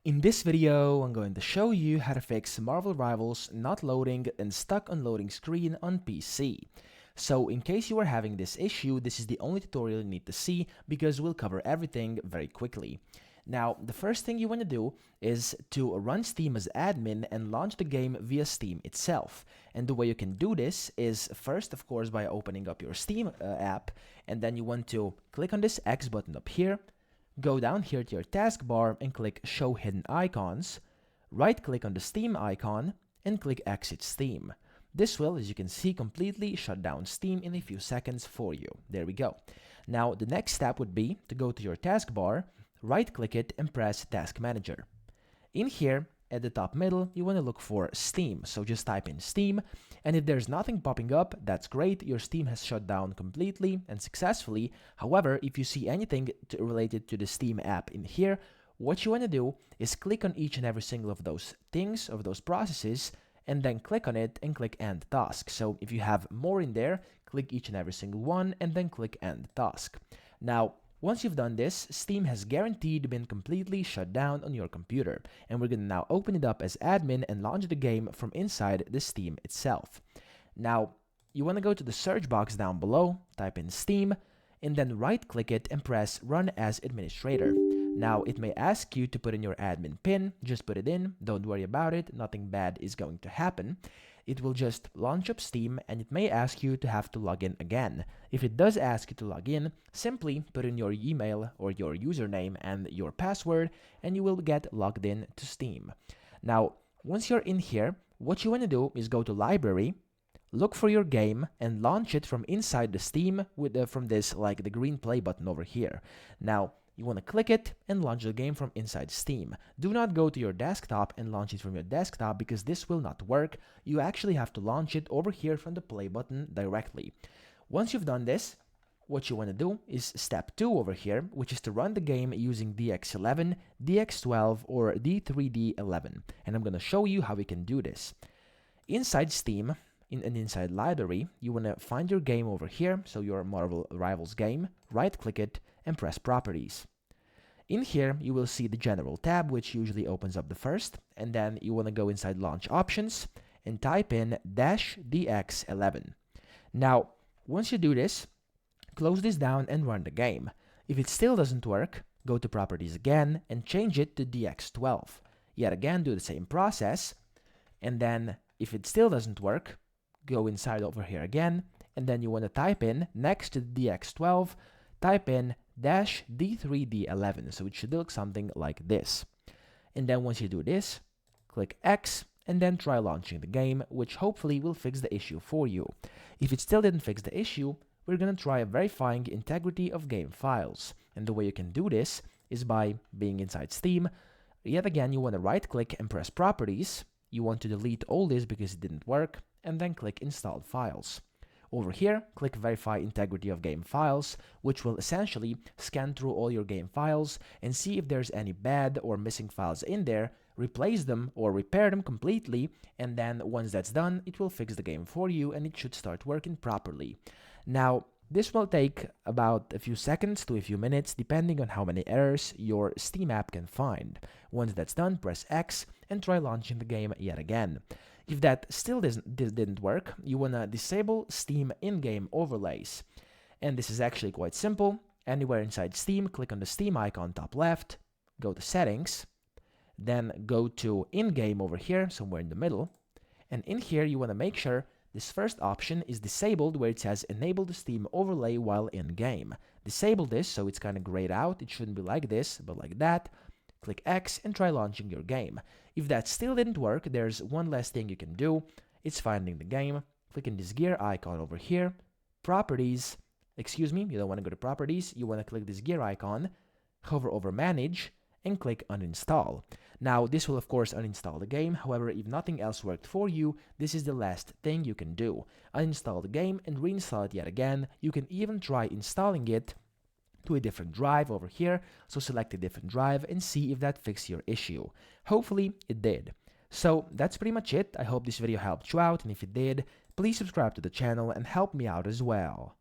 In this video, I'm going to show you how to fix Marvel Rivals not loading and stuck on loading screen on PC. So in case you are having this issue, this is the only tutorial you need to see because we'll cover everything very quickly. Now, the first thing you want to do is to run Steam as admin and launch the game via Steam itself. And the way you can do this is first, of course, by opening up your Steam app, and then you want to click on this X button up here, go down here to your taskbar and click Show Hidden Icons, right-click on the Steam icon, and click Exit Steam. This will, as you can see, completely shut down Steam in a few seconds for you. There we go. Now, the next step would be to go to your taskbar, right-click it, and press Task Manager. In here, at the top middle, you want to look for Steam, so just type in Steam, and if there's nothing popping up, that's great, your Steam has shut down completely and successfully. However, if you see anything related to the Steam app in here, what you want to do is click on each and every single of those things, of those processes, and then click on it and click End Task. So if you have more in there, click each and every single one, and then click End Task. Now, once you've done this, Steam has guaranteed been completely shut down on your computer, and we're going to now open it up as admin and launch the game from inside the Steam itself. Now, you want to go to the search box down below, type in Steam, and then right-click it and press Run as Administrator. Now, it may ask you to put in your admin PIN, just put it in, don't worry about it, nothing bad is going to happen. It will just launch up Steam, and it may ask you to have to log in again. If it does ask you to log in, simply put in your email or your username and your password, and you will get logged in to Steam. Now, once you're in here, what you want to do is go to Library, look for your game, and launch it from inside the Steam with from this, like the green play button over here. Now, you want to click it and launch the game from inside Steam. Do not go to your desktop and launch it from your desktop because this will not work. You actually have to launch it over here from the play button directly. Once you've done this, what you want to do is step 2 over here, which is to run the game using DX11, DX12, or D3D11. And I'm going to show you how we can do this. Inside Steam, inside Library, you want to find your game over here, so your Marvel Rivals game, right-click it, and press Properties. In here, you will see the General tab, which usually opens up the first, and then you want to go inside Launch Options and type in -DX11. Now, once you do this, close this down and run the game. If it still doesn't work, go to Properties again and change it to DX12. Yet again, do the same process, and then if it still doesn't work, go inside over here again, and then you want to type in, next to DX12, type in -D3D11, so it should look something like this. And then once you do this, click X, and then try launching the game, which hopefully will fix the issue for you. If it still didn't fix the issue, we're going to try verifying integrity of game files. And the way you can do this is by being inside Steam. Yet again, you want to right-click and press Properties. You want to delete all this because it didn't work, and then click Installed Files. Over here, click Verify Integrity of Game Files, which will essentially scan through all your game files and see if there's any bad or missing files in there, replace them or repair them completely, and then once that's done, it will fix the game for you and it should start working properly. Now, this will take about a few seconds to a few minutes, depending on how many errors your Steam app can find. Once that's done, press X and try launching the game yet again. If that still didn't work, you want to disable Steam in-game overlays. And this is actually quite simple. Anywhere inside Steam, click on the Steam icon top left, go to Settings, then go to In-Game over here, somewhere in the middle. And in here, you want to make sure this first option is disabled where it says Enable the Steam overlay while in-game. Disable this so it's kind of grayed out. It shouldn't be like this, but like that. Click X and try launching your game. If that still didn't work, there's one last thing you can do. It's finding the game. Click on this gear icon over here. Properties. Excuse me, you don't want to go to Properties. You want to click this gear icon, hover over Manage, and click Uninstall. Now, this will of course uninstall the game. However, if nothing else worked for you, this is the last thing you can do. Uninstall the game and reinstall it yet again. You can even try installing it to a different drive over here, so select a different drive and see if that fixed your issue. Hopefully it did. So that's pretty much it. I hope this video helped you out, and if it did, please subscribe to the channel and help me out as well.